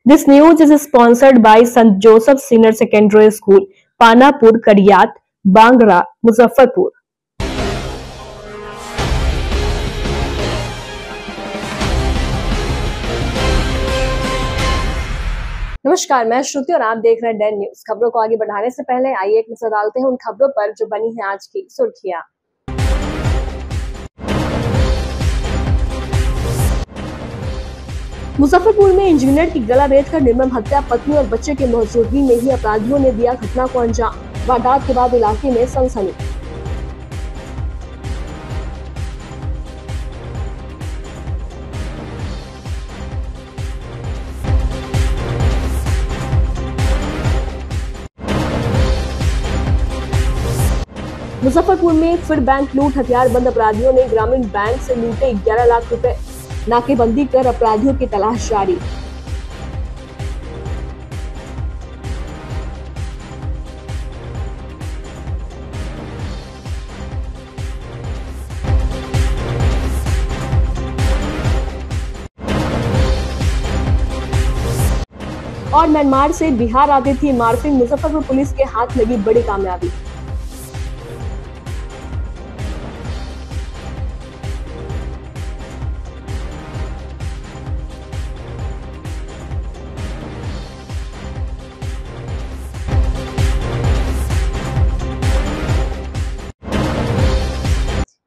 This news is sponsored by St. Joseph Senior Secondary School, Panapur, Kariyat, Bangra, Muzaffarpur. नमस्कार, मैं श्रुति और आप देख रहे हैं डेन न्यूज। खबरों को आगे बढ़ाने से पहले आइए एक नजर डालते हैं उन खबरों पर जो बनी है आज की सुर्खियां। मुजफ्फरपुर में इंजीनियर की गला रेत कर निर्मम हत्या, पत्नी और बच्चे की मौजूदगी में ही अपराधियों ने दिया घटना को अंजाम। वारदात के बाद इलाके में सनसनी। मुजफ्फरपुर में फिर बैंक लूट, हथियार बंद अपराधियों ने ग्रामीण बैंक से लूटे 11 लाख रुपए। नाकेबंदी कर अपराधियों की तलाश जारी। और म्यांमार से बिहार आती थी मार्फिन, मुजफ्फरपुर पुलिस के हाथ लगी बड़ी कामयाबी।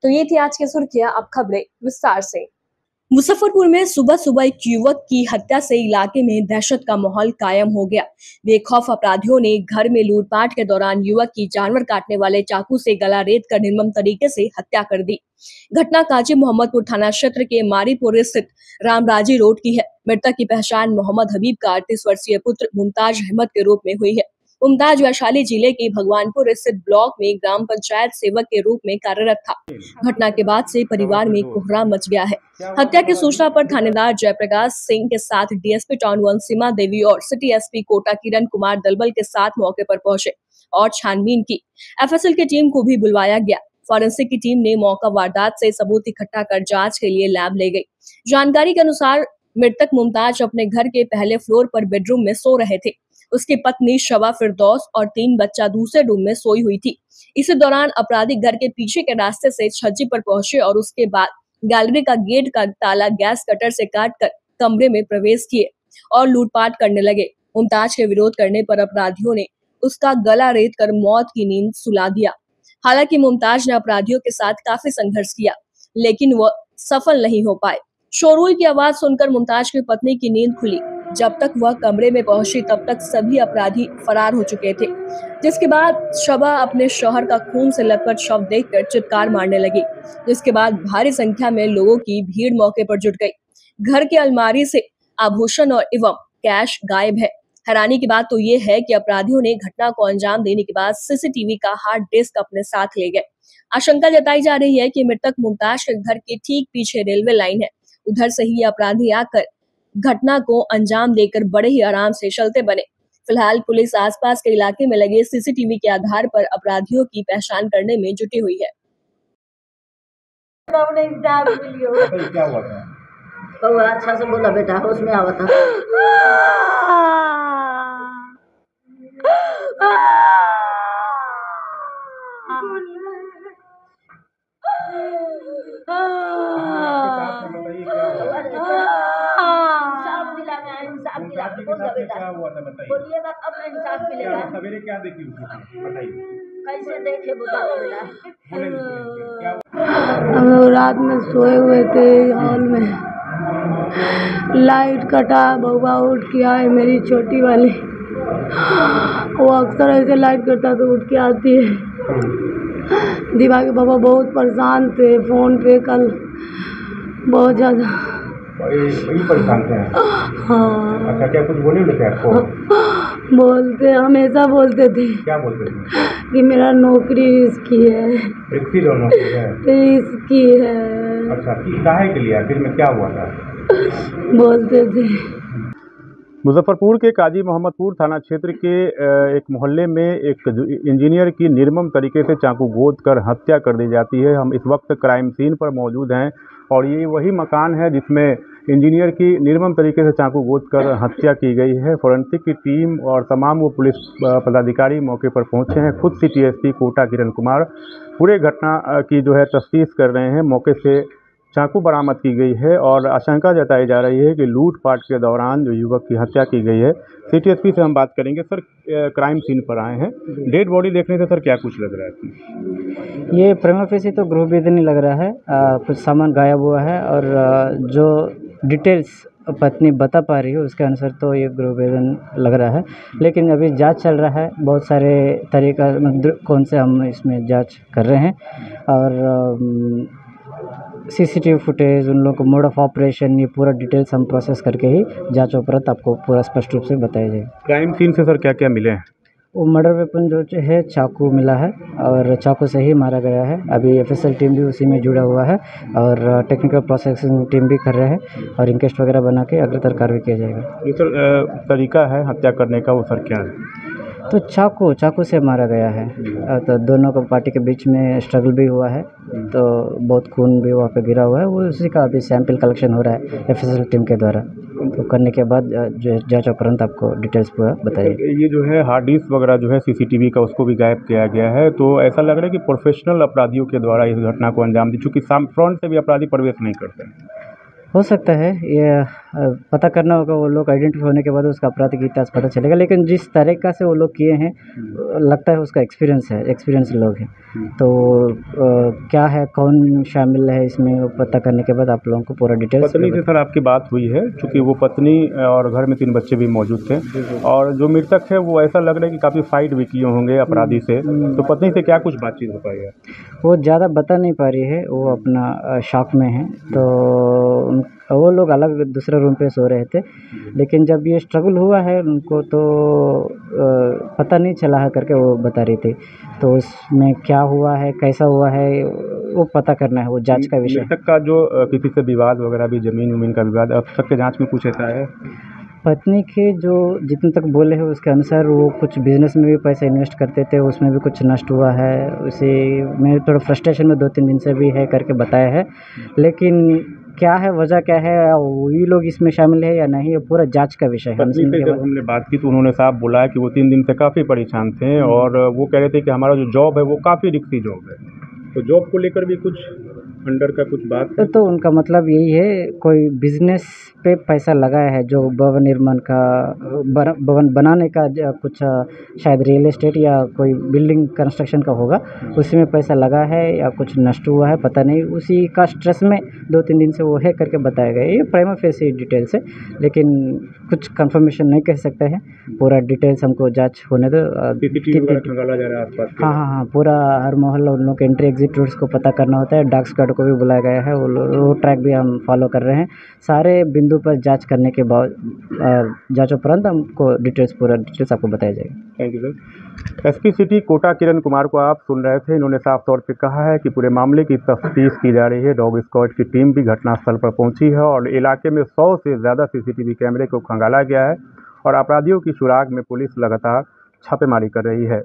तो ये थी आज की सुर्खियां, अब खबरें विस्तार से। मुजफ्फरपुर में सुबह सुबह एक युवक की हत्या से इलाके में दहशत का माहौल कायम हो गया। बेखौफ अपराधियों ने घर में लूटपाट के दौरान युवक की जानवर काटने वाले चाकू से गला रेत कर निर्मम तरीके से हत्या कर दी। घटना काजी मोहम्मदपुर थाना क्षेत्र के मारीपुर स्थित रामराजी रोड की है। मृतक की पहचान मोहम्मद हबीब का 38 वर्षीय पुत्र मुमताज अहमद के रूप में हुई है। मुमताज वैशाली जिले के भगवानपुर स्थित ब्लॉक में ग्राम पंचायत सेवक के रूप में कार्यरत था। घटना के बाद से परिवार में कोहराम मच गया है। हत्या की सूचना पर थानेदार जयप्रकाश सिंह के साथ डीएसपी टाउन 1 सीमा देवी और सिटी एसपी कोटा किरण कुमार दलबल के साथ मौके पर पहुंचे और छानबीन की। एफएसएल की टीम को भी बुलवाया गया। फॉरेंसिक की टीम ने मौका वारदात से सबूत इकट्ठा कर जांच के लिए लैब ले गई। जानकारी के अनुसार मृतक मुमताज अपने घर के पहले फ्लोर पर बेडरूम में सो रहे थे। उसकी पत्नी शवा फिरदौस और 3 बच्चा दूसरे रूम में सोई हुई थी। इसी दौरान अपराधी घर के पीछे के रास्ते से छज्जे पर पहुंचे और उसके बाद गैलरी का गेट का ताला गैस कटर से काटकर कमरे में प्रवेश किए और लूटपाट करने लगे। मुमताज के विरोध करने पर अपराधियों ने उसका गला रेत कर मौत की नींद सुला दिया। हालांकि मुमताज ने अपराधियों के साथ काफी संघर्ष किया, लेकिन वह सफल नहीं हो पाए। शोरगुल की आवाज सुनकर मुमताज की पत्नी की नींद खुली। जब तक वह कमरे में पहुंची तब तक सभी अपराधी फरार हो चुके थे, जिसके बाद शबा अपने शौहर का खून से लथपथ शव देखकर चित्कार मारने लगी, जिसके बाद भारी संख्या में लोगों की भीड़ मौके पर जुट गई। घर के अलमारी से आभूषण और एवं कैश गायब है। हैरानी की बात तो ये है कि अपराधियों ने घटना को अंजाम देने के बाद सीसीटीवी का हार्ड डिस्क अपने साथ ले गए। आशंका जताई जा रही है कि मृतक मुमताज के घर के ठीक पीछे रेलवे लाइन है। उधर से ही अपराधी आकर घटना को अंजाम देकर बड़े ही आराम से चलते बने। फिलहाल पुलिस आसपास के इलाके में लगे सीसीटीवी के आधार पर अपराधियों की पहचान करने में जुटी हुई है। क्या हुआ था? तो अच्छा से बोला बेटा, होश में आवा था। क्या हुआ था बताइए। बोलिएगा अब ना इंसाफ मिलेगा। सवेरे क्या देखी बताइए। कैसे देखे बताओ बेटा। हम लोग रात में सोए हुए थे हॉल में, लाइट कटा, बउआ उठ के आए, मेरी छोटी वाली, वो अक्सर ऐसे लाइट कटता तो उठ के आती है। दीवा के पापा बहुत परेशान थे, फोन पे कल बहुत ज़्यादा परेशान थे। हाँ। अच्छा, क्या कुछ बोले थे आपको? बोलते, हमेशा बोलते थे। क्या बोलते थे? कि मेरा नौकरी रिस्की है। रिस्की नौकरी है? रिस्की है। अच्छा, काहे के लिए? आखिर में क्या हुआ था? बोलते थे। मुजफ्फरपुर के काजी मोहम्मदपुर थाना क्षेत्र के एक मोहल्ले में एक इंजीनियर की निर्मम तरीके से चाकू गोद कर हत्या कर दी जाती है। हम इस वक्त क्राइम सीन पर मौजूद हैं और ये वही मकान है जिसमें इंजीनियर की निर्मम तरीके से चाकू गोद कर हत्या की गई है। फोरेंसिक की टीम और तमाम वो पुलिस पदाधिकारी मौके पर पहुंचे हैं। खुद सिटी एसपी कोटा किरण कुमार पूरे घटना की जो है तफ्तीश कर रहे हैं। मौके से चाकू बरामद की गई है और आशंका जताई जा रही है कि लूटपाट के दौरान जो युवक की हत्या की गई है। सिटी एसपी से हम बात करेंगे। सर, क्राइम सीन पर आए हैं, डेड बॉडी देखने से सर क्या कुछ लग रहा है? ये प्रेमा फेसी तो गृह वेदनी लग रहा है। कुछ सामान गायब हुआ है और जो डिटेल्स पत्नी बता पा रही है उसके अनुसार तो ये गृह वेदन लग रहा है, लेकिन अभी जांच चल रहा है। बहुत सारे तरीका कौन से हम इसमें जांच कर रहे हैं और सीसीटीवी फुटेज, उन लोगों को मोड ऑफ ऑपरेशन, ये पूरा डिटेल्स हम प्रोसेस करके ही जांच उपरांत आपको पूरा स्पष्ट रूप से बताया जाएगा। क्राइम सीन से सर क्या क्या मिले हैं? वो मर्डर वेपन जो है चाकू मिला है और चाकू से ही मारा गया है। अभी एफएसएल टीम भी उसी में जुड़ा हुआ है और टेक्निकल प्रोसेसिंग टीम भी कर रहे हैं और इंक्वेस्ट वगैरह बना के अग्रतर कार्रवाई किया जाएगा। ये सर तरीका है हत्या करने का, वो सर क्या है? तो चाकू से मारा गया है। तो दोनों को पार्टी के बीच में स्ट्रगल भी हुआ है, तो बहुत खून भी वहाँ पे गिरा हुआ है। वो उसी का अभी सैंपल कलेक्शन हो रहा है एफएसएल टीम के द्वारा। तो करने के बाद जो जांच उपरांत आपको डिटेल्स पूरा बताइए। ये जो है हार्ड डिस्क वगैरह जो है सीसीटीवी का, उसको भी गायब किया गया है। तो ऐसा लग रहा है कि प्रोफेशनल अपराधियों के द्वारा इस घटना को अंजाम दी, चूँकि फ्रंट से भी अपराधी प्रवेश नहीं करते हैं। हो सकता है, ये पता करना होगा। वो लोग आइडेंटिफाई होने के बाद उसका आपराधिक इतिहास पता चलेगा, लेकिन जिस तरीक़ा से वो लोग किए हैं लगता है उसका एक्सपीरियंस लोग हैं। तो क्या है, कौन शामिल है इसमें, वो पता करने के बाद आप लोगों को पूरा डिटेल्स। पत्नी से सर आपकी बात हुई है, चूँकि वो पत्नी और घर में 3 बच्चे भी मौजूद थे और जो मृतक है वो ऐसा लग रहा है कि काफ़ी फाइट भी किए होंगे अपराधी से। तो पत्नी से क्या कुछ बातचीत हो पाई है? वो ज़्यादा बता नहीं पा रही है, वो अपना शॉक में है। तो वो लोग अलग दूसरे रूम पे सो रहे थे, लेकिन जब ये स्ट्रगल हुआ है उनको तो पता नहीं चला है करके वो बता रही थी। तो उसमें क्या हुआ है, कैसा हुआ है, वो पता करना है, वो जांच का विषय। मृतक का जो किसी से विवाद वगैरह भी, ज़मीन का विवाद, अब तक के जाँच में कुछ ऐसा है? पत्नी के जो जितने तक बोले हैं उसके अनुसार वो कुछ बिजनेस में भी पैसा इन्वेस्ट करते थे, उसमें भी कुछ नष्ट हुआ है। उसे मैं थोड़ा फ्रस्ट्रेशन में 2-3 दिन से भी है करके बताया है, लेकिन क्या है, वजह क्या है, वही लोग इसमें शामिल है या नहीं, ये पूरा जांच का विषय है। पत्नी से जब हमने बात की तो उन्होंने साफ बोला है कि वो 3 दिन से काफ़ी परेशान थे और वो कह रहे थे कि हमारा जो जॉब है वो काफ़ी रिस्की जॉब है। तो जॉब को लेकर भी कुछ अंडर का कुछ बात है? तो उनका मतलब यही है, कोई बिजनेस पे पैसा लगाया है, जो भवन निर्माण का, भवन बनाने का, कुछ शायद रियल एस्टेट या कोई बिल्डिंग कंस्ट्रक्शन का होगा, उसी में पैसा लगा है या कुछ नष्ट हुआ है पता नहीं। उसी का स्ट्रेस में 2-3 दिन से वो है करके बताया गया। ये प्राइमा फेसी डिटेल्स है, लेकिन कुछ कंफर्मेशन नहीं कह सकते हैं। पूरा डिटेल्स हमको जांच होने दो। खंगाला जा रहा है आसपास। हाँ, पूरा हर मोहल्ला उन लोग के एंट्री एग्जिट रूट्स को पता करना होता है। डार्क स्क्वाड को भी बुलाया गया है, वो ट्रैक भी हम फॉलो कर रहे हैं। सारे बिंदु पर जांच करने के बाद जांच उपरांत हमको पूरा डिटेल्स आपको बताया जाएगा। Thank you sir. SP city Kota Kiran Kumar को आप सुन रहे थे। इन्होंने साफ तौर पे कहा है कि पूरे मामले की तफ्तीश की जा रही है। डॉग स्क्वाड की टीम भी घटनास्थल पर पहुंची है और इलाके में 100 से ज़्यादा सीसीटीवी कैमरे को खंगाला गया है और अपराधियों की सुराग में पुलिस लगातार छापेमारी कर रही है।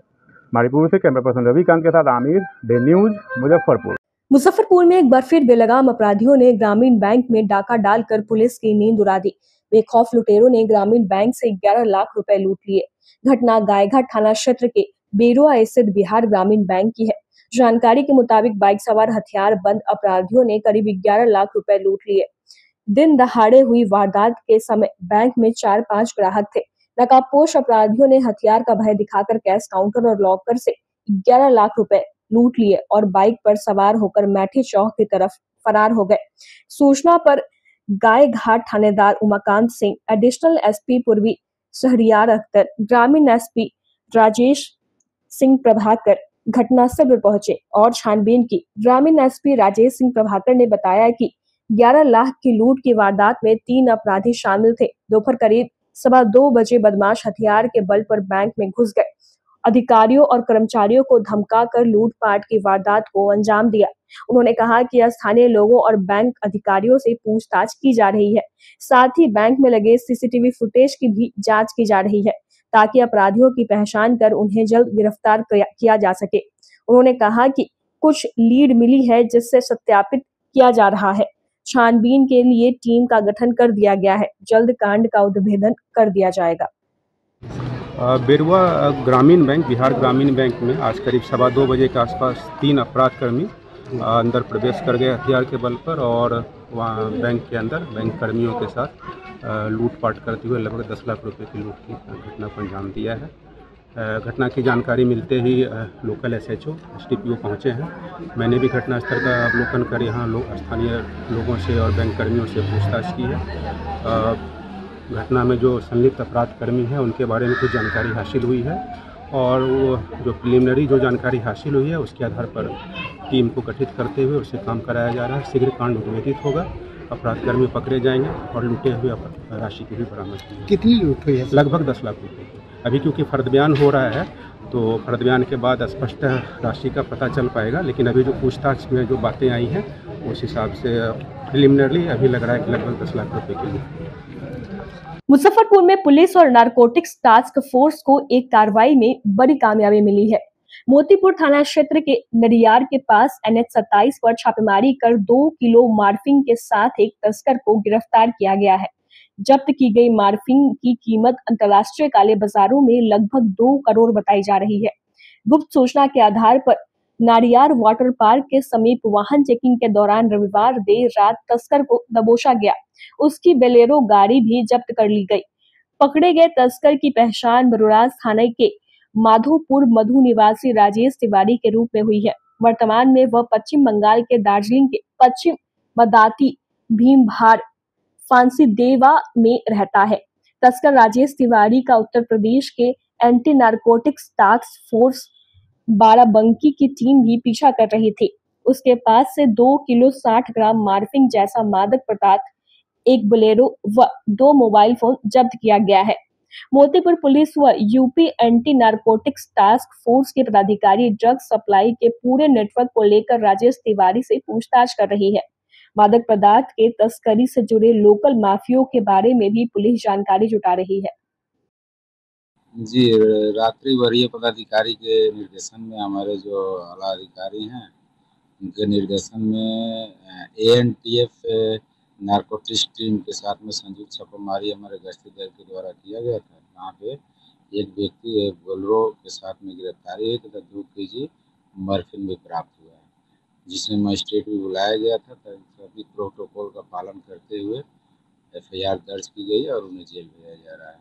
मारीपुर से कैमरा पर्सन रविकांत के साथ आमिर, डे न्यूज, मुजफ्फरपुर। मुजफ्फरपुर में एक बार फिर बेलगाम अपराधियों ने ग्रामीण बैंक में डाका डालकर पुलिस की नींद उड़ा दी। बेखौफ लुटेरों ने ग्रामीण बैंक से 11 लाख रुपए लूट लिए। घटना गायघाट थाना क्षेत्र के बेरुआ स्थित बिहार ग्रामीण बैंक की है। जानकारी के मुताबिक बाइक सवार हथियार बंद अपराधियों ने करीब 11 लाख रुपए लूट लिए। दिन दहाड़े हुई वारदात के समय बैंक में 4-5 ग्राहक थे। नकाबपोश अपराधियों ने हथियार का भय दिखाकर कैश काउंटर और लॉकर से 11 लाख रुपए लूट लिए और बाइक पर सवार होकर मैठी चौक की तरफ फरार हो गए। सूचना पर गायघाट थानेदार उमाकांत सिंह, एडिशनल एसपी पूर्वी शहरियार अख्तर, ग्रामीण एसपी राजेश सिंह प्रभाकर घटनास्थल पर पहुंचे और छानबीन की। ग्रामीण एसपी राजेश सिंह प्रभाकर ने बताया कि 11 लाख की लूट की वारदात में 3 अपराधी शामिल थे। दोपहर करीब 2:15 बजे बदमाश हथियार के बल पर बैंक में घुस गए। अधिकारियों और कर्मचारियों को धमकाकर लूटपाट की वारदात को अंजाम दिया। उन्होंने कहा कि स्थानीय लोगों और बैंक अधिकारियों से पूछताछ की जा रही है। साथ ही बैंक में लगे सीसीटीवी फुटेज की भी जांच की जा रही है, ताकि अपराधियों की पहचान कर उन्हें जल्द गिरफ्तार किया जा सके। उन्होंने कहा कि कुछ लीड मिली है जिससे सत्यापित किया जा रहा है। छानबीन के लिए टीम का गठन कर दिया गया है। जल्द कांड का उद्भेदन कर दिया जाएगा। बेरुआ ग्रामीण बैंक, बिहार ग्रामीण बैंक में आज करीब 2:15 बजे के आसपास 3 अपराधकर्मी अंदर प्रवेश कर गए हथियार के बल पर और वहाँ बैंक के अंदर बैंक कर्मियों के साथ लूटपाट करते हुए लगभग 10 लाख रुपए की लूट की घटना को अंजाम दिया है। घटना की जानकारी मिलते ही लोकल SHO STPO पहुँचे हैं। मैंने भी घटनास्थल का अवलोकन कर यहाँ स्थानीय लोगों से और बैंक कर्मियों से पूछताछ की है। घटना में जो संलिप्त अपराधकर्मी हैं उनके बारे में कुछ जानकारी हासिल हुई है और वो जो प्रिलिमिनरी जो जानकारी हासिल हुई है उसके आधार पर टीम को गठित करते हुए उसे काम कराया जा रहा है। शीघ्र कांड उद्भेदित होगा, अपराधकर्मी पकड़े जाएंगे और लूटे हुए राशि की भी बरामद की। कितनी लूट हुई है? लगभग 10 लाख रुपये की। अभी क्योंकि फर्द बयान हो रहा है तो फर्द बयान के बाद स्पष्ट राशि का पता चल पाएगा, लेकिन अभी जो पूछताछ में जो बातें आई हैं उस हिसाब से प्रिलिमिनरली अभी लग रहा है कि लगभग 10 लाख रुपये की लूट। मुजफ्फरपुर में पुलिस और नारकोटिक्स टास्क फोर्स को एक कार्रवाई में बड़ी कामयाबी मिली है। मोतीपुर थाना क्षेत्र के नडियार के पास NH-27 पर छापेमारी कर 2 किलो मार्फिन के साथ एक तस्कर को गिरफ्तार किया गया है। जब्त की गई मार्फिन की कीमत अंतर्राष्ट्रीय काले बाजारों में लगभग 2 करोड़ बताई जा रही है। गुप्त सूचना के आधार पर नाडियार वाटर पार्क के समीप वाहन चेकिंग के दौरान रविवार देर रात तस्कर को दबोचा गया। उसकी बेलेरो गाड़ी भी जब्त कर ली गई। पकड़े गए तस्कर की पहचान बरुराज थाने के माधोपुर मधु निवासी राजेश तिवारी के रूप में हुई है। वर्तमान में वह पश्चिम बंगाल के दार्जिलिंग के पश्चिम मदाती भीमभार फांसीदेवा में रहता है। तस्कर राजेश तिवारी का उत्तर प्रदेश के anti narcotics task force Barabanki की टीम भी पीछा कर रही थी। उसके पास से 2 किलो 60 ग्राम मार्फिन जैसा मादक पदार्थ, एक बोलेरो व 2 मोबाइल फोन जब्त किया गया है। मोतीपुर पुलिस व UP anti narcotics task force के पदाधिकारी ड्रग सप्लाई के पूरे नेटवर्क को लेकर राजेश तिवारी से पूछताछ कर रही है। मादक पदार्थ के तस्करी से जुड़े लोकल माफियों के बारे में भी पुलिस जानकारी जुटा रही है। जी, रात्रि वरीय पदाधिकारी के निर्देशन में हमारे जो आला अधिकारी हैं उनके निर्देशन में ANTF नारकोटिक्स टीम के साथ में संयुक्त छापेमारी हमारे गश्ती दल के द्वारा किया गया था। वहाँ पे एक व्यक्ति बोलेरो के साथ में गिरफ्तारी हुई तथा 2 kg मॉर्फिन भी प्राप्त हुआ है, जिसमें मजिस्ट्रेट भी बुलाया गया था। सभी प्रोटोकॉल का पालन करते हुए FIR दर्ज की गई और उन्हें जेल भेजा जा रहा है।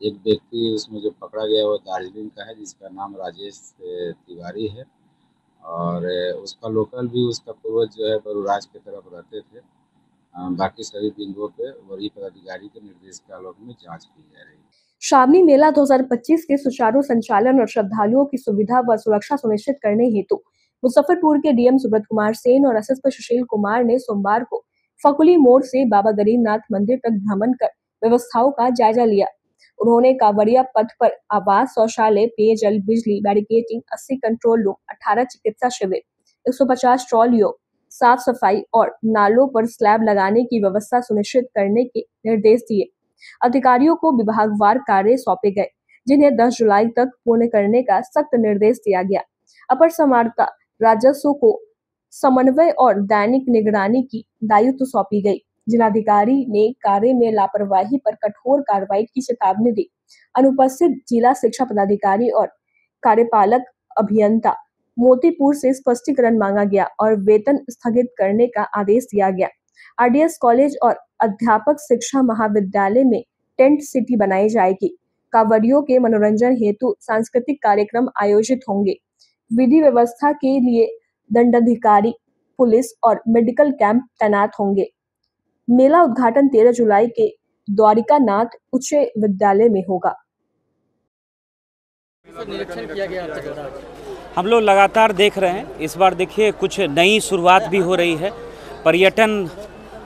एक व्यक्ति उसमें जो पकड़ा गया वो दार्जिलिंग का है, जिसका नाम राजेश तिवारी है और उसका लोकल भी उसका पूर्वज जो है बरुराज की तरफ रहते थे। बाकी सभी बिंदुओं पे वरीय पदाधिकारी के निर्देश के आलोक में जांच की जा रही है। श्रावणी मेला 2025 के सुचारू संचालन और श्रद्धालुओं की सुविधा व सुरक्षा सुनिश्चित करने हेतु मुजफ्फरपुर के DM सुब्रत कुमार सेन और SSP सुशील कुमार ने सोमवार को फकुली मोड़ से बाबा गरीबनाथ मंदिर तक भ्रमण कर व्यवस्थाओं का जायजा लिया। उन्होंने कांवड़िया पथ पर आवास, शौचालय, पेयजल, बिजली, बैरिकेटिंग, 80 कंट्रोल रूम, 18 चिकित्सा शिविर, 150 ट्रॉलियों, साफ सफाई और नालों पर स्लैब लगाने की व्यवस्था सुनिश्चित करने के निर्देश दिए। अधिकारियों को विभागवार कार्य सौंपे गए, जिन्हें 10 जुलाई तक पूर्ण करने का सख्त निर्देश दिया गया। अपर समाहर्ता राजस्व को समन्वय और दैनिक निगरानी की दायित्व सौंपी गई। जिलाधिकारी ने कार्य में लापरवाही पर कठोर कार्रवाई की चेतावनी दी। अनुपस्थित जिला शिक्षा पदाधिकारी और कार्यपालक अभियंता मोतीपुर से स्पष्टीकरण मांगा गया और वेतन स्थगित करने का आदेश दिया गया। RDS कॉलेज और अध्यापक शिक्षा महाविद्यालय में टेंट सिटी बनाई जाएगी। कांवड़ियों के मनोरंजन हेतु सांस्कृतिक कार्यक्रम आयोजित होंगे। विधि व्यवस्था के लिए दंडाधिकारी, पुलिस और मेडिकल कैंप तैनात होंगे। मेला उद्घाटन 13 जुलाई के द्वारिका नाथ उच्च विद्यालय में होगा। हम लोग लगातार देख रहे हैं, इस बार देखिए कुछ नई शुरुआत भी हो रही है। पर्यटन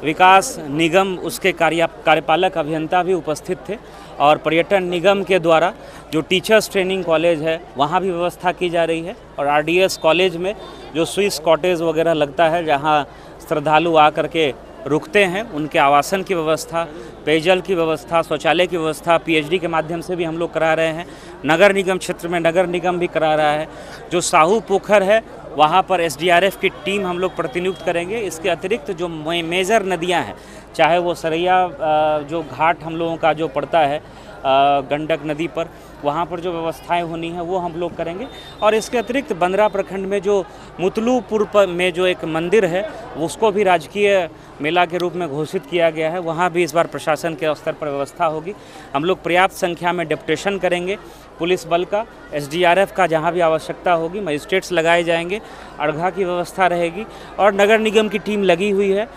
विकास निगम उसके कार्यपालक अभियंता भी उपस्थित थे और पर्यटन निगम के द्वारा जो टीचर्स ट्रेनिंग कॉलेज है वहाँ भी व्यवस्था की जा रही है और RDS कॉलेज में जो स्विस कॉटेज वगैरह लगता है जहाँ श्रद्धालु आकर के रुकते हैं, उनके आवासन की व्यवस्था, पेयजल की व्यवस्था, शौचालय की व्यवस्था PhD के माध्यम से भी हम लोग करा रहे हैं। नगर निगम क्षेत्र में नगर निगम भी करा रहा है। जो साहू पोखर है वहाँ पर एसडीआरएफ की टीम हम लोग प्रतिनियुक्त करेंगे। इसके अतिरिक्त जो मेजर नदियाँ हैं, चाहे वो सरैया जो घाट हम लोगों का जो पड़ता है गंडक नदी पर, वहाँ पर जो व्यवस्थाएं होनी है वो हम लोग करेंगे। और इसके अतिरिक्त बंदरा प्रखंड में जो मुतलूपुर में जो एक मंदिर है उसको भी राजकीय मेला के रूप में घोषित किया गया है, वहाँ भी इस बार प्रशासन के स्तर पर व्यवस्था होगी। हम लोग पर्याप्त संख्या में डेपुटेशन करेंगे पुलिस बल का, एसडीआरएफ का जहाँ भी आवश्यकता होगी, मजिस्ट्रेट्स लगाए जाएंगे, अर्घा की व्यवस्था रहेगी और नगर निगम की टीम लगी हुई है।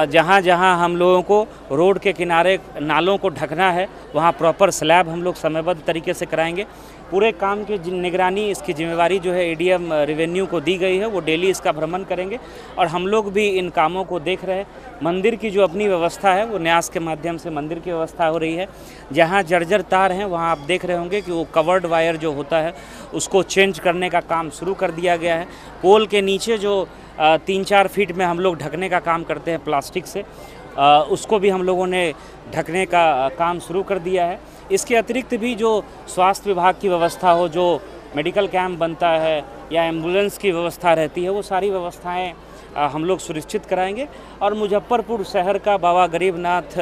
जहाँ जहाँ हम लोगों को रोड के किनारे नालों को ढकना है वहाँ प्रॉपर स्लैब हम लोग समयबद्ध तरीके से कराएंगे। पूरे काम की निगरानी, इसकी जिम्मेवारी जो है एडीएम रेवेन्यू को दी गई है, वो डेली इसका भ्रमण करेंगे और हम लोग भी इन कामों को देख रहे हैं। मंदिर की जो अपनी व्यवस्था है वो न्यास के माध्यम से मंदिर की व्यवस्था हो रही है। जहाँ जर्जर तार हैं वहाँ आप देख रहे होंगे कि वो कवर्ड वायर जो होता है उसको चेंज करने का काम शुरू कर दिया गया है। पोल के नीचे जो 3-4 फीट में हम लोग ढकने का काम करते हैं प्लास्टिक से, उसको भी हम लोगों ने ढकने का काम शुरू कर दिया है। इसके अतिरिक्त भी जो स्वास्थ्य विभाग की व्यवस्था हो, जो मेडिकल कैंप बनता है या एम्बुलेंस की व्यवस्था रहती है, वो सारी व्यवस्थाएं हम लोग सुनिश्चित कराएंगे। और मुजफ्फरपुर शहर का बाबा गरीबनाथ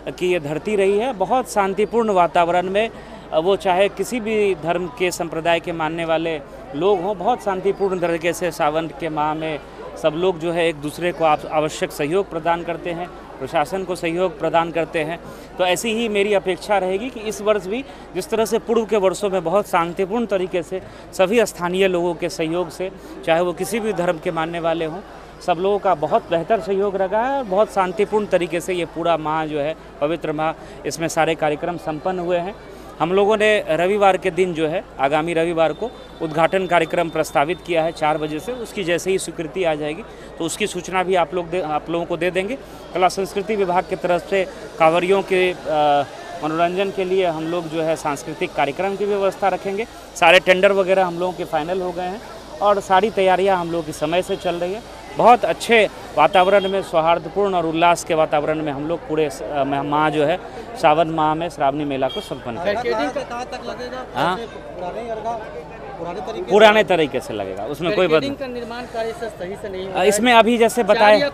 की ये धरती रही है, बहुत शांतिपूर्ण वातावरण में, वो चाहे किसी भी धर्म के संप्रदाय के मानने वाले लोग हों, बहुत शांतिपूर्ण तरीके से सावन के माह में सब लोग जो है एक दूसरे को आवश्यक सहयोग प्रदान करते हैं, प्रशासन को सहयोग प्रदान करते हैं। तो ऐसी ही मेरी अपेक्षा रहेगी कि इस वर्ष भी जिस तरह से पूर्व के वर्षों में बहुत शांतिपूर्ण तरीके से सभी स्थानीय लोगों के सहयोग से, चाहे वो किसी भी धर्म के मानने वाले हों, सब लोगों का बहुत बेहतर सहयोग रहा है और बहुत शांतिपूर्ण तरीके से ये पूरा माह जो है, पवित्र माह, इसमें सारे कार्यक्रम संपन्न हुए हैं। हम लोगों ने रविवार के दिन जो है, आगामी रविवार को उद्घाटन कार्यक्रम प्रस्तावित किया है 4 बजे से। उसकी जैसे ही स्वीकृति आ जाएगी तो उसकी सूचना भी आप लोगों को दे देंगे। कला संस्कृति विभाग की तरफ से कांवरियों के मनोरंजन के लिए हम लोग जो है सांस्कृतिक कार्यक्रम की व्यवस्था रखेंगे। सारे टेंडर वगैरह हम लोगों के फाइनल हो गए हैं और सारी तैयारियां हम लोगों की समय से चल रही है। बहुत अच्छे वातावरण में, सौहार्दपूर्ण और उल्लास के वातावरण में हम लोग पूरे माह जो है सावन माह में श्रावणी मेला को संपन्न करेंगे। हाँ, पुराने तरीके से लगेगा, उसमें कोई बदलाव का निर्माण कार्य सही से नहीं हुआ। इसमें अभी जैसे बताया,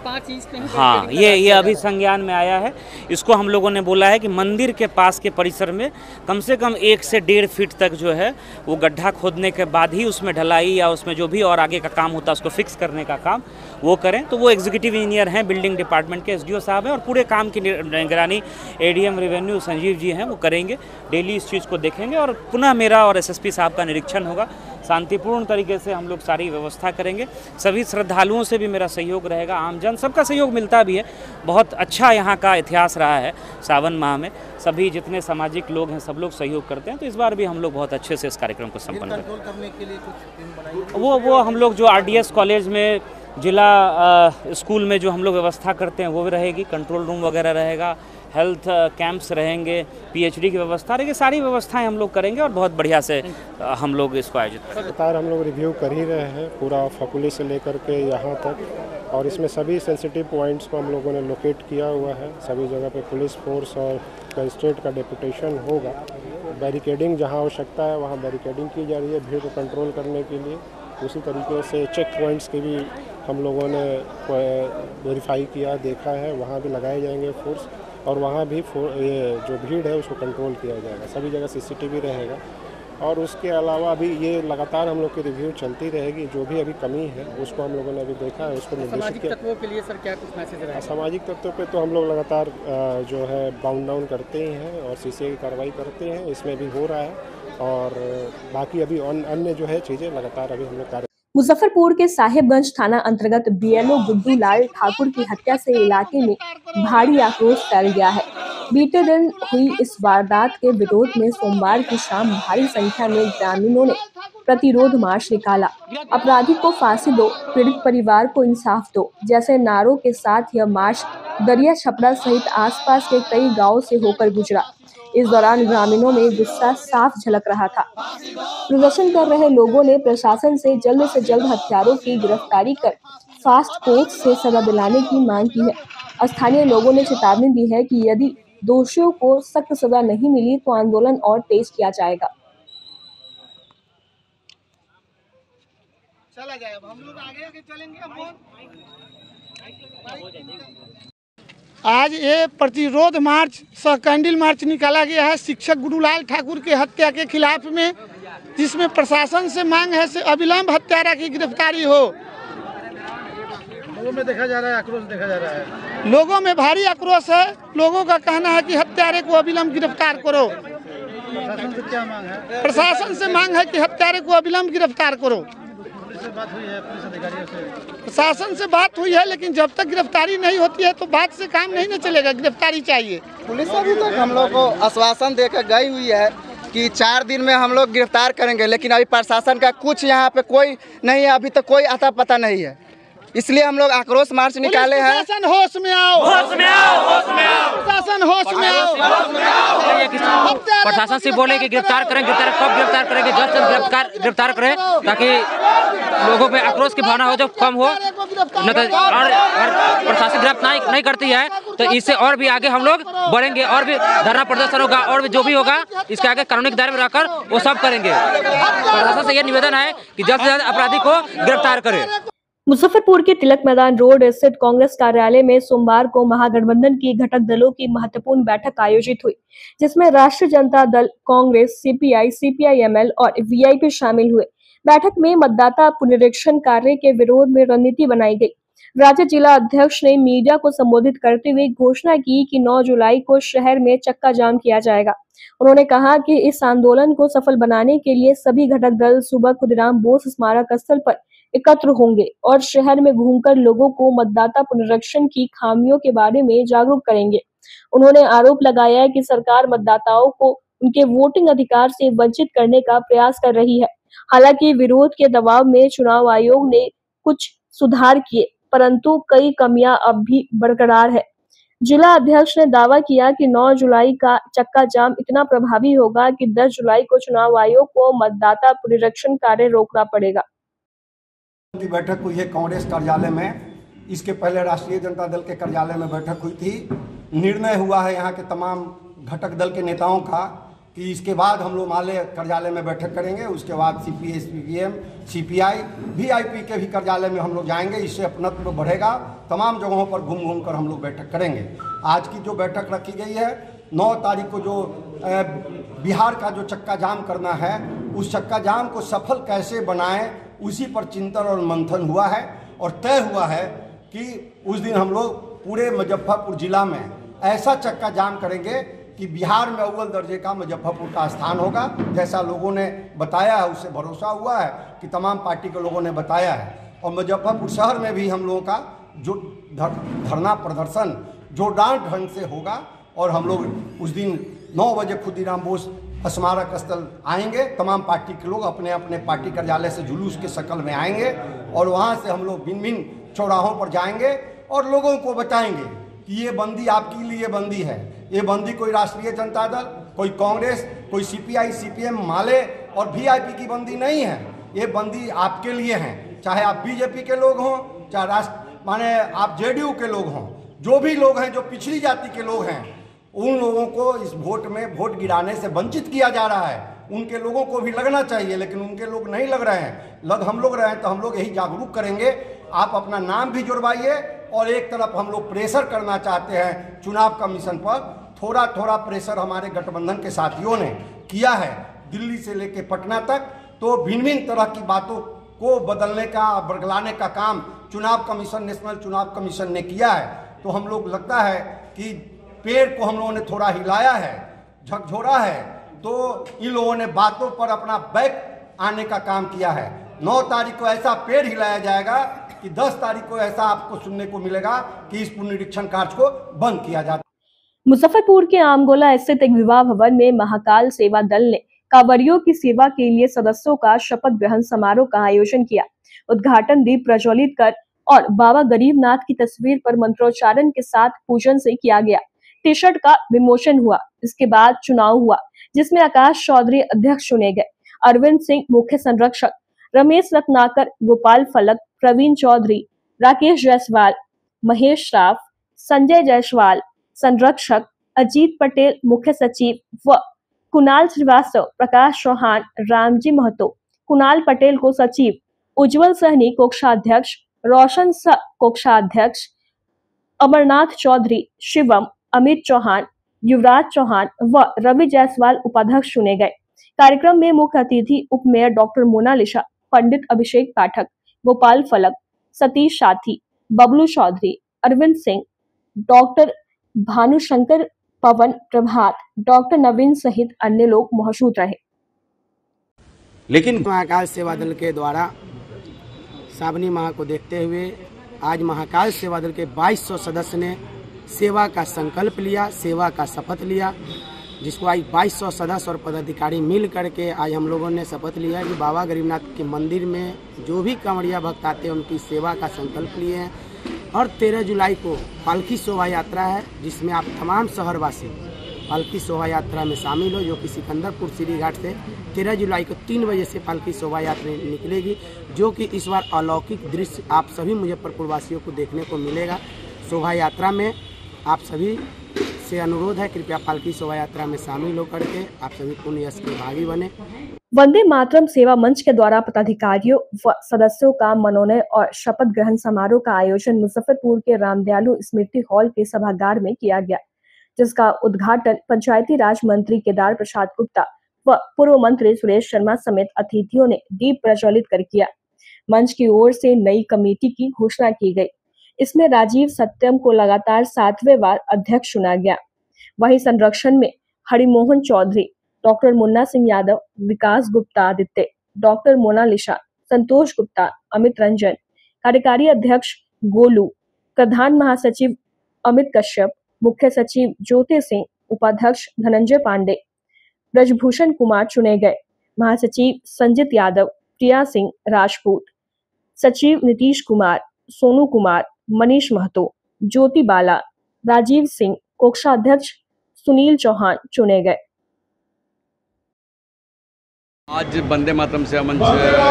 हाँ, ये अभी संज्ञान में आया है। इसको हम लोगों ने बोला है कि मंदिर के पास के परिसर में कम से कम 1 से 1.5 फीट तक जो है वो गड्ढा खोदने के बाद ही उसमें ढलाई या उसमें जो भी और आगे का काम होता है उसको फिक्स करने का काम वो करें। तो वो एग्जीक्यूटिव इंजीनियर हैं, बिल्डिंग डिपार्टमेंट के एसडीओ साहब हैं और पूरे काम की निगरानी एडीएम रेवेन्यू संजीव जी हैं, वो करेंगे। डेली इस चीज़ को देखेंगे और पुनः मेरा और एसएसपी साहब का निरीक्षण होगा। शांतिपूर्ण तरीके से हम लोग सारी व्यवस्था करेंगे। सभी श्रद्धालुओं से भी मेरा सहयोग रहेगा, आमजन सबका सहयोग मिलता भी है। बहुत अच्छा यहाँ का इतिहास रहा है सावन माह में, सभी जितने सामाजिक लोग हैं सब लोग सहयोग करते हैं। तो इस बार भी हम लोग बहुत अच्छे से इस कार्यक्रम को संपन्न करेंगे। वो हम लोग जो आरडीएस कॉलेज में, जिला स्कूल में जो हम लोग व्यवस्था करते हैं वो भी रहेगी, कंट्रोल रूम वगैरह रहेगा, हेल्थ कैंप्स रहेंगे, पीएचडी की व्यवस्था रहेगी, सारी व्यवस्थाएं हम लोग करेंगे और बहुत बढ़िया से हम लोग इसको आयोजित करेंगे। लगातार हम लोग रिव्यू कर ही रहे हैं पूरा फकुली से लेकर के यहाँ तक, और इसमें सभी सेंसिटिव पॉइंट्स को हम लोगों ने लोकेट किया हुआ है। सभी जगह पे पुलिस फोर्स और मजिस्ट्रेट का डेपुटेशन होगा। बैरिकेडिंग जहाँ आवश्यकता है वहाँ बैरिकेडिंग की जा रही है भीड़ को कंट्रोल करने के लिए। उसी तरीके से चेक पॉइंट्स के भी हम लोगों ने वेरीफाई किया, देखा है, वहाँ भी लगाए जाएंगे फोर्स, और वहाँ भी ये जो भीड़ है उसको कंट्रोल किया जाएगा। सभी जगह सीसीटीवी रहेगा। और उसके अलावा अभी ये लगातार हम लोग की रिव्यू चलती रहेगी। जो भी अभी कमी है उसको हम लोगों ने अभी देखा है, उसको निर्देशित किया। तत्वों के लिए सर क्या कुछ मैसेज रहेगा? सामाजिक तत्वों पे तो हम लोग लगातार जो है बाउंड डाउन करते ही हैं और सीसीए की कार्रवाई करते हैं, इसमें भी हो रहा है। और बाकी अभी अन्य जो है चीज़ें लगातार अभी हम लोग कार्य। मुजफ्फरपुर के साहेबगंज थाना अंतर्गत बीएलओ गुड्डू लाल ठाकुर की हत्या से इलाके में भारी आक्रोश फैल गया है। बीते दिन हुई इस वारदात के विरोध में सोमवार की शाम भारी संख्या में ग्रामीणों ने प्रतिरोध मार्च निकाला। अपराधी को फांसी दो, पीड़ित परिवार को इंसाफ दो जैसे नारों के साथ यह मार्च दरिया छपरा सहित आसपास के कई गांवों से होकर गुजरा। इस दौरान ग्रामीणों में गुस्सा साफ झलक रहा था। प्रदर्शन कर रहे लोगों ने प्रशासन से जल्द हत्यारों की गिरफ्तारी कर फास्ट कोर्ट से सजा दिलाने की मांग की है। स्थानीय लोगों ने चेतावनी दी है कि यदि दोषियों को सख्त सजा नहीं मिली तो आंदोलन और तेज किया जाएगा। चला जाए। अब हम लोग आगे चलेंगे। आज ये प्रतिरोध मार्च सह कैंडल मार्च निकाला गया है शिक्षक गुरुलाल ठाकुर के हत्या के खिलाफ में, जिसमें प्रशासन से मांग है से अविलंब हत्यारा की गिरफ्तारी हो। लोगों में देखा जा रहा है, आक्रोश देखा जा रहा है। लोगों में भारी आक्रोश है। लोगों का कहना है कि हत्यारे को अविलंब गिरफ्तार करो। प्रशासन से क्या मांग है? प्रशासन से मांग है कि हत्यारे को अविलंब गिरफ्तार करो। पुलिस से बात हुई है, पुलिस अधिकारियों से? प्रशासन से बात हुई है, लेकिन जब तक गिरफ्तारी नहीं होती है तो बात से काम नहीं न चलेगा। गिरफ्तारी चाहिए। पुलिस अभी तक हम लोग को आश्वासन देकर गई हुई है कि 4 दिन में हम लोग गिरफ्तार करेंगे, लेकिन अभी प्रशासन का कुछ यहाँ पे कोई नहीं है। अभी तक कोई आता पता नहीं है, इसलिए हम लोग आक्रोश मार्च निकाले हैं। प्रशासन होश में आओ, होश में आओ, होश में आओ। प्रशासन होश में आओ। प्रशासन से बोले कि गिरफ्तार करें, गिरफ्तार कब गिरफ्तार करेंगे? जल्द से गिरफ्तार करें ताकि लोगों में आक्रोश की भावना हो जो कम हो। न तो और प्रशासन गिरफ्तार नहीं करती है तो इससे और भी आगे हम लोग बढ़ेंगे, और भी धरना प्रदर्शन होगा, और भी जो भी होगा इसके आगे कानूनी दायरे में रहकर वो सब करेंगे। प्रशासन से ये निवेदन है कि जल्द से जल्द अपराधी को गिरफ्तार करें। मुजफ्फरपुर के तिलक मैदान रोड स्थित कांग्रेस कार्यालय में सोमवार को महागठबंधन की घटक दलों की महत्वपूर्ण बैठक आयोजित हुई, जिसमें राष्ट्रीय जनता दल, कांग्रेस, सीपीआई, सीपीआईएमएल और वीआईपी शामिल हुए। बैठक में मतदाता पुनरीक्षण कार्य के विरोध में रणनीति बनाई गई। राज्य जिला अध्यक्ष ने मीडिया को संबोधित करते हुए घोषणा की कि 9 जुलाई को शहर में चक्का जाम किया जाएगा। उन्होंने कहा कि इस आंदोलन को सफल बनाने के लिए सभी घटक दल सुबह खुदीराम बोस स्मारक स्थल पर एकत्र होंगे और शहर में घूमकर लोगों को मतदाता पुनरीक्षण की खामियों के बारे में जागरूक करेंगे। उन्होंने आरोप लगाया कि सरकार मतदाताओं को उनके वोटिंग अधिकार से वंचित करने का प्रयास कर रही है। हालांकि विरोध के दबाव में चुनाव आयोग ने कुछ सुधार किए, परंतु कई कमियां अब भी बरकरार है। जिला अध्यक्ष ने दावा किया कि 9 जुलाई का चक्का जाम इतना प्रभावी होगा कि 10 जुलाई को चुनाव आयोग को मतदाता पुनरीक्षण कार्य रोकना पड़ेगा। की बैठक हुई है कांग्रेस कार्यालय में। इसके पहले राष्ट्रीय जनता दल के कार्यालय में बैठक हुई थी। निर्णय हुआ है यहाँ के तमाम घटक दल के नेताओं का कि इसके बाद हम लोग माले कार्यालय में बैठक करेंगे। उसके बाद सीपीआई, सीपीएम, सीपीआई, वीआईपी के भी कार्यालय में हम लोग जाएंगे। इससे अपनत्व बढ़ेगा। तमाम जगहों पर घूम घूम कर हम लोग बैठक करेंगे। आज की जो बैठक रखी गई है 9 तारीख को, जो बिहार का जो चक्का जाम करना है, उस चक्का जाम को सफल कैसे बनाएं, उसी पर चिंतन और मंथन हुआ है और तय हुआ है कि उस दिन हम लोग पूरे मुजफ्फरपुर जिला में ऐसा चक्का जाम करेंगे कि बिहार में अव्वल दर्जे का मुजफ्फरपुर का स्थान होगा। जैसा लोगों ने बताया है, उससे भरोसा हुआ है कि तमाम पार्टी के लोगों ने बताया है। और मुजफ्फरपुर शहर में भी हम लोगों का जो धरना प्रदर्शन जोरदार ढंग से होगा और हम लोग उस दिन 9 बजे खुदीराम बोस स्मारक स्थल आएंगे। तमाम पार्टी के लोग अपने अपने पार्टी कार्यालय से जुलूस के शक्ल में आएंगे और वहाँ से हम लोग भिन्न भिन्न चौराहों पर जाएंगे और लोगों को बताएंगे कि ये बंदी आपके लिए बंदी है। ये बंदी कोई राष्ट्रीय जनता दल, कोई कांग्रेस, कोई सीपीआई, सीपीएम, माले और वीआईपी की बंदी नहीं है। ये बंदी आपके लिए है। चाहे आप बीजेपी के लोग हों, चाहे माने आप जेडीयू के लोग हों, जो भी लोग हैं, जो पिछड़ी जाति के लोग हैं, उन लोगों को इस वोट में वोट गिराने से वंचित किया जा रहा है। उनके लोगों को भी लगना चाहिए, लेकिन उनके लोग नहीं लग रहे हैं। हम लोग रहे हैं, तो हम लोग यही जागरूक करेंगे। आप अपना नाम भी जुड़वाइए। और एक तरफ हम लोग प्रेशर करना चाहते हैं चुनाव कमीशन पर। थोड़ा थोड़ा प्रेशर हमारे गठबंधन के साथियों ने किया है, दिल्ली से लेकर पटना तक। तो भिन्न भिन्न तरह की बातों को बदलने का, बरगलाने का काम चुनाव कमीशन, नेशनल चुनाव कमीशन ने किया है। तो हम लोग लगता है कि पेड़ को हम लोगों ने थोड़ा हिलाया है, झकझोरा है। तो इन लोगों ने बातों पर अपना बैक आने का काम किया है। 9 तारीख को ऐसा पेड़ हिलाया जाएगा कि 10 तारीख को ऐसा आपको सुनने को मिलेगा कि इस पुनरीक्षण कार्य को बंद किया जाता। मुजफ्फरपुर के आमगोला स्थित एक विवाह भवन में महाकाल सेवा दल ने कांवरियों की सेवा के लिए सदस्यों का शपथ ग्रहण समारोह का आयोजन किया। उद्घाटन दीप प्रज्वलित कर और बाबा गरीबनाथ की तस्वीर पर मंत्रोच्चारण के साथ पूजन से किया गया। टी शर्ट का विमोचन हुआ। इसके बाद चुनाव हुआ, जिसमें आकाश चौधरी अध्यक्ष चुने गए, अरविंद सिंह मुख्य संरक्षक, रमेश रत्नाकर, गोपाल फलक, प्रवीण चौधरी, राकेश जायसवाल, महेश राव, संजय जायसवाल संरक्षक, अजीत पटेल मुख्य सचिव व कुणाल श्रीवास्तव, प्रकाश चौहान, रामजी महतो, कुणाल पटेल को सचिव, उज्जवल सहनी कोषाध्यक्ष, रोशन कोषाध्यक्ष, अमरनाथ चौधरी, शिवम, अमित चौहान, युवराज चौहान व रवि जायसवाल उपाध्यक्ष चुने गए। कार्यक्रम में मुख्य अतिथि उप मेयर डॉक्टर मोनालिसा, पंडित अभिषेक पाठक, गोपाल फलक, सतीश साथी, बबलू चौधरी, अरविंद सिंह, डॉक्टर भानुशंकर, पवन प्रभात, डॉक्टर नवीन सहित अन्य लोग मौजूद रहे। लेकिन महाकाल सेवा दल के द्वारा श्रावणी माह को देखते हुए आज महाकाल सेवा दल के 2200 सदस्य ने सेवा का संकल्प लिया, सेवा का शपथ लिया, जिसको आज 2200 सदस्य और पदाधिकारी मिल करके आज हम लोगों ने शपथ लिया कि बाबा गरीबनाथ के मंदिर में जो भी कांवड़िया भक्त आते हैं उनकी सेवा का संकल्प लिए हैं। और 13 जुलाई को पालकी शोभा यात्रा है, जिसमें आप तमाम शहरवासी पालकी शोभा यात्रा में शामिल हो, जो कि सिकंदरपुर सीढ़ी घाट से 13 जुलाई को 3 बजे से पालकी शोभा यात्रा निकलेगी, जो कि इस बार अलौकिक दृश्य आप सभी मुजफ्फरपुर वासियों को देखने को मिलेगा। शोभा यात्रा में आप सभी से अनुरोध है, कृपया पालकी शोभा यात्रा में शामिल होकर के आप सभी पुण्य यश के भागी बने। वंदे मातरम सेवा मंच के द्वारा पदाधिकारियों व सदस्यों का मनोनयन और शपथ ग्रहण समारोह का आयोजन मुजफ्फरपुर के रामदयालु स्मृति हॉल के सभागार में किया गया, जिसका उद्घाटन पंचायती राज मंत्री केदार प्रसाद गुप्ता व पूर्व मंत्री सुरेश शर्मा समेत अतिथियों ने दीप प्रज्वलित कर किया। मंच की ओर से नई कमेटी की घोषणा की गई। इसमें राजीव सत्यम को लगातार 7वें बार अध्यक्ष चुना गया। वहीं संरक्षण में हरिमोहन चौधरी, डॉक्टर मुन्ना सिंह यादव, विकास गुप्ता आदित्य, डॉक्टर मोनालिसा, संतोष गुप्ता, अमित रंजन, कार्यकारी अध्यक्ष गोलू, प्रधान महासचिव अमित कश्यप, मुख्य सचिव ज्योति सिंह, उपाध्यक्ष धनंजय पांडे, ब्रजभूषण कुमार चुने गए। महासचिव संजित यादव, प्रिया सिंह राजपूत, सचिव नीतीश कुमार, सोनू कुमार, मनीष महतो, ज्योति बाला, राजीव सिंह, कोषाध्यक्ष सुनील चौहान चुने गए। आज वंदे मातरम सेवा मंच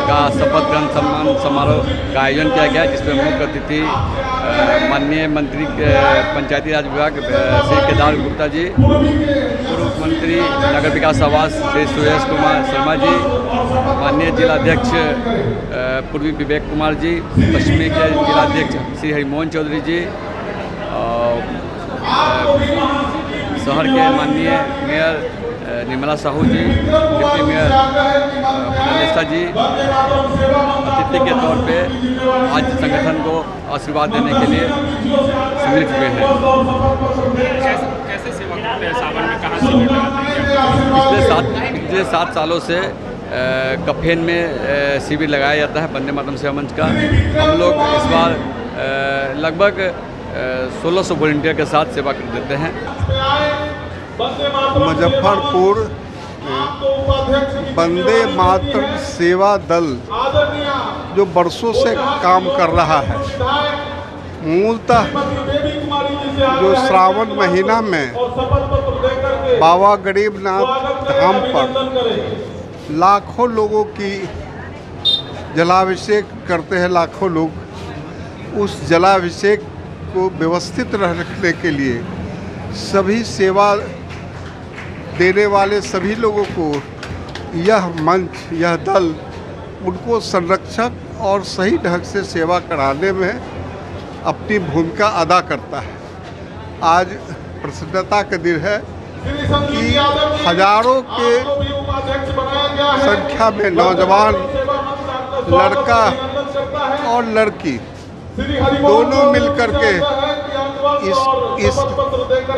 का शपथ ग्रहण सम्मान समारोह का आयोजन किया गया, जिसमें मुख्य अतिथि माननीय मंत्री पंचायती राज विभाग श्री केदार गुप्ता जी, पूर्व मंत्री नगर विकास आवास श्री सुरेश कुमार शर्मा जी, माननीय जिलाध्यक्ष पूर्वी विवेक कुमार जी, पश्चिमी के जिलाध्यक्ष श्री हरिमोहन चौधरी जी, शहर के माननीय मेयर निर्मला साहू जी, डिप्टी मेयर मोनालिसा जी अतिथि के तौर पे आज संगठन को आशीर्वाद देने के लिए सम्मिलित हुए हैं। कैसे सेवा करते हैं सावन में, कहाँ से पिछले 7 सालों से कफेन में शिविर लगाया जाता है वंदे मातरम सेवा मंच का। हम लोग इस बार लगभग 1600 वॉलंटियर के साथ सेवा कर देते हैं। मुजफ्फरपुर वंदे मातरम सेवा दल जो बरसों से काम कर रहा है, मूलतः जो श्रावण महीना में बाबा गरीबनाथ धाम पर लाखों लोगों की जलाभिषेक करते हैं, लाखों लोग उस जलाभिषेक को व्यवस्थित रखने के लिए सभी सेवा देने वाले सभी लोगों को यह मंच, यह दल उनको संरक्षक और सही ढंग से सेवा कराने में अपनी भूमिका अदा करता है। आज प्रसन्नता का दिन है कि हजारों के संख्या में नौजवान, लड़का और लड़की दोनों मिलकर के इस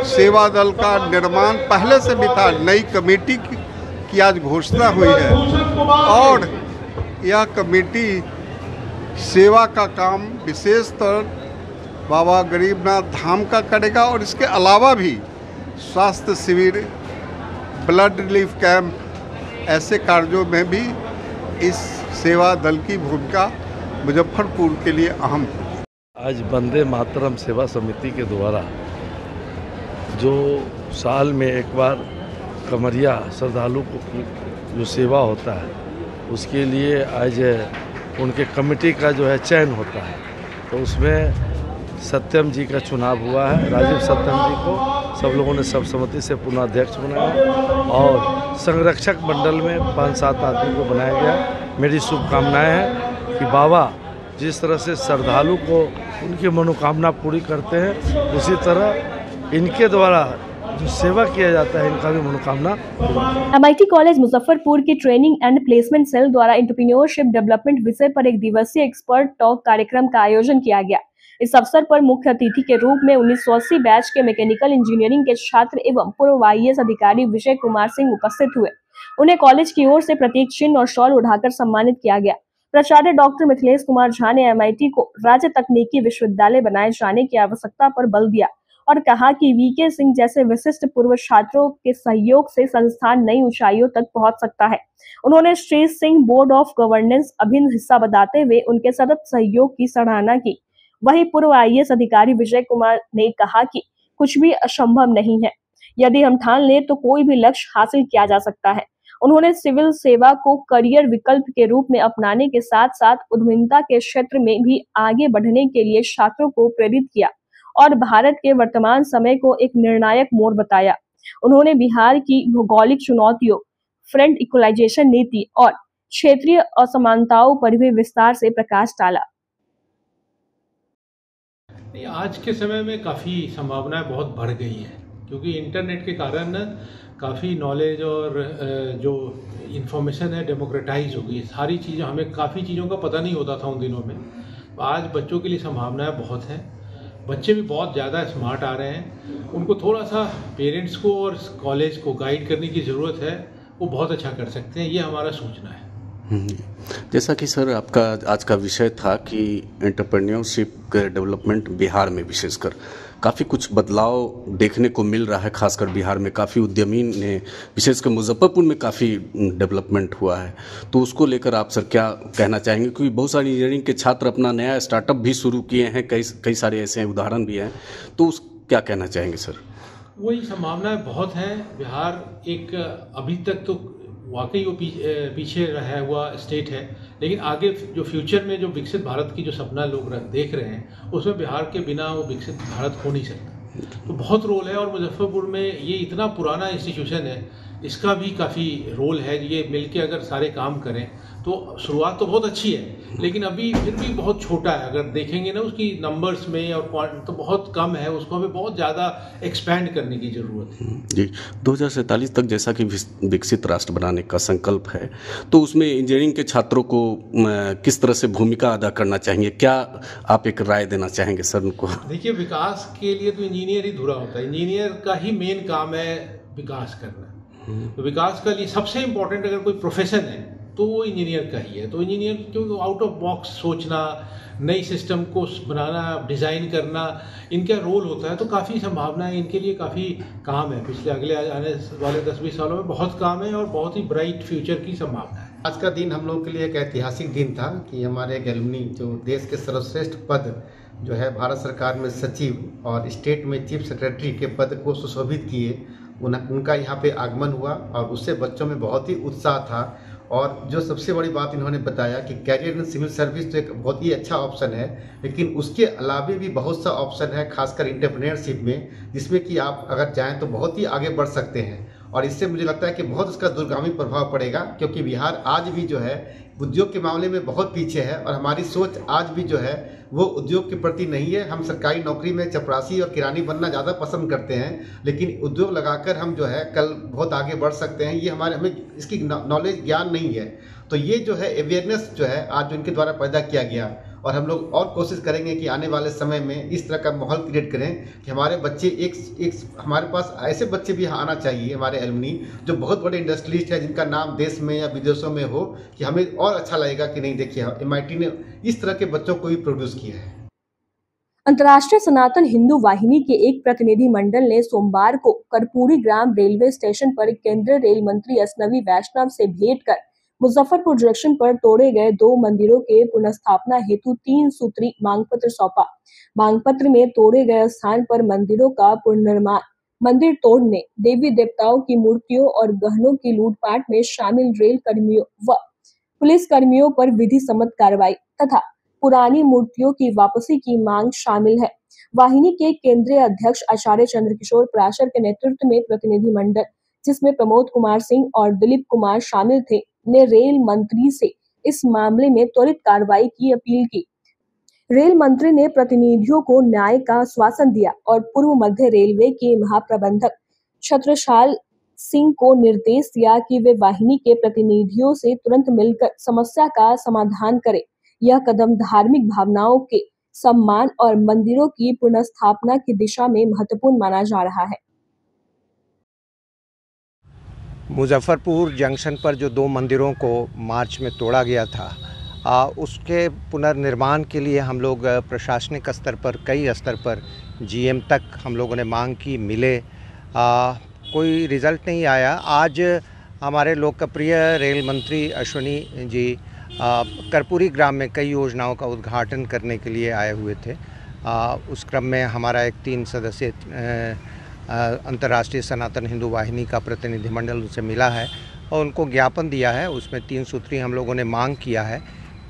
सेवा दल का निर्माण पहले से भी था। नई कमेटी की आज घोषणा हुई है और यह कमेटी सेवा का काम विशेषतर बाबा गरीबनाथ धाम का करेगा और इसके अलावा भी स्वास्थ्य शिविर, ब्लड रिलीफ कैंप, ऐसे कार्यों में भी इस सेवा दल की भूमिका मुजफ्फरपुर के लिए अहम है। आज वंदे मातरम सेवा समिति के द्वारा जो साल में एक बार कमरिया श्रद्धालु को जो सेवा होता है, उसके लिए आज उनके कमेटी का जो है चयन होता है, तो उसमें सत्यम जी का चुनाव हुआ है। राजीव सत्यम जी को सब लोगों ने सर्वसम्मति से पुनः अध्यक्ष बनाया और संरक्षक मंडल में 5-7 आदमी को बनाया गया। मेरी शुभकामनाएं हैं कि बाबा जिस तरह से श्रद्धालु को उनकी मनोकामना पूरी करते हैं, उसी तरह इनके द्वारा जो सेवा किया जाता है इनका भी मनोकामना। MIT कॉलेज मुजफ्फरपुर के ट्रेनिंग एंड प्लेसमेंट सेल द्वारा एंटरप्रेन्योरशिप डेवलपमेंट विषय पर एक दिवसीय एक्सपर्ट टॉक कार्यक्रम का आयोजन किया गया। इस अवसर पर मुख्य अतिथि के रूप में 1980 बैच के मैकेनिकल इंजीनियरिंग के छात्र एवं पूर्व IAS अधिकारी विजय कुमार सिंह उपस्थित हुए। उन्हें कॉलेज की ओर से प्रतीक चिन्ह और शॉल उठाकर सम्मानित किया गया। प्राचार्य डॉक्टर मिथिलेश कुमार झा ने MIT को राज्य तकनीकी विश्वविद्यालय बनाए जाने की आवश्यकता पर बल दिया और कहा कि VK सिंह जैसे विशिष्ट पूर्व छात्रों के सहयोग से संस्थान नई ऊंचाइयों तक पहुंच सकता है। उन्होंने Shri Singh board of governance अभिन्न हिस्सा बताते हुए उनके सतत सहयोग की सराहना की। वहीं पूर्व IAS अधिकारी विजय कुमार ने कहा कि कुछ भी असंभव नहीं है, यदि हम ठान लें तो कोई भी लक्ष्य हासिल किया जा सकता है। उन्होंने सिविल सेवा को करियर विकल्प के रूप में अपनाने के साथ साथ उद्यमिता के क्षेत्र में भी आगे बढ़ने के लिए छात्रों को प्रेरित किया और भारत के वर्तमान समय को एक निर्णायक मोड़ बताया। उन्होंने बिहार की भौगोलिक चुनौतियों, फ्रंट इक्वलाइजेशन नीति और क्षेत्रीय असमानताओं पर भी विस्तार से प्रकाश डाला। आज के समय में काफ़ी संभावनाएं बहुत बढ़ गई हैं, क्योंकि इंटरनेट के कारण काफ़ी नॉलेज और जो इन्फॉर्मेशन है डेमोक्रेटाइज हो गई। सारी चीज़ें, हमें काफ़ी चीज़ों का पता नहीं होता था उन दिनों में। आज बच्चों के लिए संभावनाएं बहुत हैं। बच्चे भी बहुत ज़्यादा स्मार्ट आ रहे हैं। उनको थोड़ा सा पेरेंट्स को और कॉलेज को गाइड करने की ज़रूरत है, वो बहुत अच्छा कर सकते हैं। ये हमारा सोचना है। जैसा कि सर आपका आज का विषय था कि एंटरप्रेन्योरशिप डेवलपमेंट बिहार में विशेषकर काफ़ी कुछ बदलाव देखने को मिल रहा है। खासकर बिहार में काफ़ी उद्यमी ने, विशेषकर मुजफ्फरपुर में काफ़ी डेवलपमेंट हुआ है, तो उसको लेकर आप सर क्या कहना चाहेंगे? क्योंकि बहुत सारे इंजीनियरिंग के छात्र अपना नया स्टार्टअप भी शुरू किए हैं, कई सारे ऐसे उदाहरण भी हैं, तो उस क्या कहना चाहेंगे सर? वही संभावनाएं बहुत हैं। बिहार एक अभी तक तो वाकई वो पीछे रहा हुआ स्टेट है, लेकिन आगे जो फ्यूचर में जो विकसित भारत की जो सपना लोग देख रहे हैं, उसमें बिहार के बिना वो विकसित भारत हो नहीं सकता। तो बहुत रोल है। और मुजफ्फरपुर में ये इतना पुराना इंस्टीट्यूशन है, इसका भी काफ़ी रोल है। ये मिलके अगर सारे काम करें तो शुरुआत तो बहुत अच्छी है, लेकिन अभी फिर भी बहुत छोटा है। अगर देखेंगे ना उसकी नंबर्स में और पॉइंट तो बहुत कम है, उसको हमें बहुत ज़्यादा एक्सपैंड करने की ज़रूरत है। जी, 2047 तक जैसा कि विकसित राष्ट्र बनाने का संकल्प है, तो उसमें इंजीनियरिंग के छात्रों को किस तरह से भूमिका अदा करना चाहिए? क्या आप एक राय देना चाहेंगे सर उनको? देखिए, विकास के लिए तो इंजीनियर ही धुरा होता है। इंजीनियर का ही मेन काम है विकास करना। तो विकास का लिए सबसे इम्पोर्टेंट अगर कोई प्रोफेशन है तो वो इंजीनियर का ही है। तो इंजीनियर क्योंकि आउट ऑफ बॉक्स सोचना, नई सिस्टम को बनाना, डिज़ाइन करना, इनका रोल होता है। तो काफ़ी संभावनाएं इनके लिए, काफ़ी काम है। पिछले अगले आने वाले 10-20 सालों में बहुत काम है और बहुत ही ब्राइट फ्यूचर की संभावना है। आज का दिन हम लोगों के लिए एक ऐतिहासिक दिन था कि हमारे एक एलुमनी जो देश के सर्वश्रेष्ठ पद जो है भारत सरकार में सचिव और स्टेट में चीफ सेक्रेटरी के पद को सुशोभित किए, उनका यहाँ पे आगमन हुआ और उससे बच्चों में बहुत ही उत्साह था। और जो सबसे बड़ी बात इन्होंने बताया कि कैरियर इन सिविल सर्विस तो एक बहुत ही अच्छा ऑप्शन है, लेकिन उसके अलावा भी बहुत सा ऑप्शन है, खासकर एंटरप्रेन्योरशिप में, जिसमें कि आप अगर चाहें तो बहुत ही आगे बढ़ सकते हैं। और इससे मुझे लगता है कि बहुत इसका दूरगामी प्रभाव पड़ेगा, क्योंकि बिहार आज भी जो है उद्योग के मामले में बहुत पीछे है और हमारी सोच आज भी जो है वो उद्योग के प्रति नहीं है। हम सरकारी नौकरी में चपरासी और किरानी बनना ज़्यादा पसंद करते हैं, लेकिन उद्योग लगाकर हम जो है कल बहुत आगे बढ़ सकते हैं। ये हमें इसकी नॉलेज, ज्ञान नहीं है। तो ये जो है अवेयरनेस जो है आज जो इनके द्वारा पैदा किया गया, और हम लोग और कोशिश करेंगे कि आने वाले समय में इस तरह का माहौल क्रिएट करें कि हमारे बच्चे एक हमारे पास ऐसे बच्चे भी आना चाहिए, हमारे एलुमनी जो बहुत बड़े इंडस्ट्रियलिस्ट है, जिनका नाम देश में या विदेशों में हो, कि हमें और अच्छा लगेगा कि नहीं देखिए MIT ने इस तरह के बच्चों को भी प्रोड्यूस किया है। अंतर्राष्ट्रीय सनातन हिंदू वाहिनी के एक प्रतिनिधि मंडल ने सोमवार को कर्पूरी ग्राम रेलवे स्टेशन पर केंद्रीय रेल मंत्री अश्विनी वैष्णव से भेंट कर मुजफ्फरपुर जंक्शन पर तोड़े गए 2 मंदिरों के पुनर्स्थापना हेतु 3 सूत्री मांग पत्र सौंपा। मांग पत्र में तोड़े गए स्थान पर मंदिरों का पुनर्निर्माण, मंदिर तोड़ने, देवी देवताओं की मूर्तियों और गहनों की लूटपाट में शामिल रेल कर्मियों व पुलिस कर्मियों पर विधि सम्मत कार्रवाई तथा पुरानी मूर्तियों की वापसी की मांग शामिल है। वाहिनी के केंद्रीय अध्यक्ष आचार्य चंद्रकिशोर पराशर के नेतृत्व में प्रतिनिधि मंडल, जिसमें प्रमोद कुमार सिंह और दिलीप कुमार शामिल थे, ने रेल मंत्री से इस मामले में त्वरित कार्रवाई की अपील की। रेल मंत्री ने प्रतिनिधियों को न्याय का आश्वासन दिया और पूर्व मध्य रेलवे के महाप्रबंधक छत्रसाल सिंह को निर्देश दिया कि वे वाहिनी के प्रतिनिधियों से तुरंत मिलकर समस्या का समाधान करें। यह कदम धार्मिक भावनाओं के सम्मान और मंदिरों की पुनर्स्थापना की दिशा में महत्वपूर्ण माना जा रहा है। मुजफ्फरपुर जंक्शन पर जो 2 मंदिरों को मार्च में तोड़ा गया था, उसके पुनर्निर्माण के लिए हम लोग प्रशासनिक स्तर पर, कई स्तर पर जीएम तक हम लोगों ने मांग की, मिले, कोई रिज़ल्ट नहीं आया। आज हमारे लोकप्रिय रेल मंत्री अश्विनी जी कर्पूरी ग्राम में कई योजनाओं का उद्घाटन करने के लिए आए हुए थे। उस क्रम में हमारा एक 3 सदस्यीय अंतर्राष्ट्रीय सनातन हिंदू वाहिनी का प्रतिनिधिमंडल उनसे मिला है और उनको ज्ञापन दिया है। उसमें 3 सूत्री हम लोगों ने मांग किया है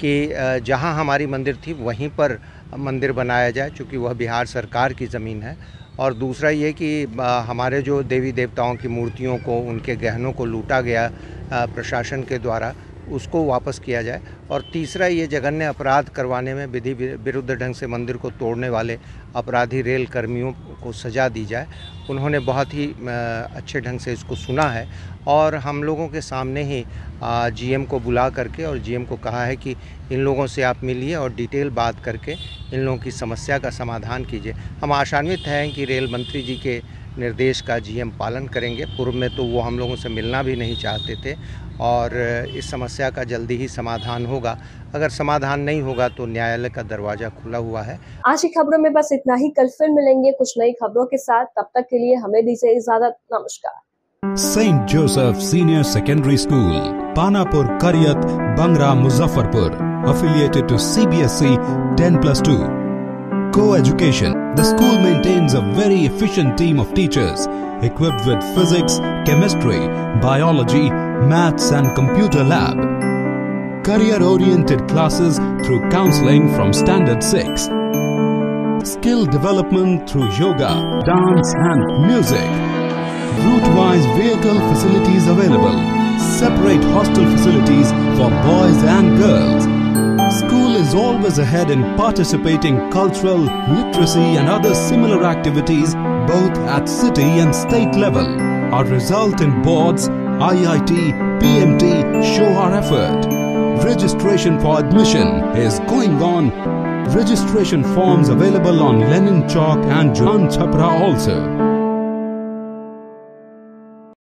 कि जहां हमारी मंदिर थी वहीं पर मंदिर बनाया जाए, चूँकि वह बिहार सरकार की ज़मीन है। और दूसरा ये कि हमारे जो देवी देवताओं की मूर्तियों को, उनके गहनों को लूटा गया प्रशासन के द्वारा, उसको वापस किया जाए। और तीसरा ये जघन्य अपराध करवाने में विधि विरुद्ध ढंग से मंदिर को तोड़ने वाले अपराधी रेल कर्मियों को सज़ा दी जाए। उन्होंने बहुत ही अच्छे ढंग से इसको सुना है और हम लोगों के सामने ही जीएम को बुला करके और जीएम को कहा है कि इन लोगों से आप मिलिए और डिटेल बात करके इन लोगों की समस्या का समाधान कीजिए। हम आशान्वित हैं कि रेल मंत्री जी के निर्देश का जीएम पालन करेंगे। पूर्व में तो वो हम लोगों से मिलना भी नहीं चाहते थे और इस समस्या का जल्दी ही समाधान होगा। अगर समाधान नहीं होगा तो न्यायालय का दरवाजा खुला हुआ है। आज की खबरों में बस इतना ही। कल फिर मिलेंगे कुछ नई खबरों के साथ। तब तक के लिए हमें दीजिए इजाजत। नमस्कार। Saint Joseph senior secondary school, Panapur, Kariyat, Bangra, Muzaffarpur, affiliated to CBSE 10+2. Co-education. The school maintains a very efficient team of teachers equipped with physics, chemistry, biology, maths and computer lab. Career-oriented classes through counseling from Standard 6. Skill development through yoga, dance and music. Route-wise vehicle facilities available. Separate hostel facilities for boys and girls. School is always ahead in participating cultural, literacy and other similar activities both at city and state level. Our result in boards, IIT, PMT show our effort. Registration for admission is going on. Registration forms available on Lenin Chowk and Jalan Chhapra also.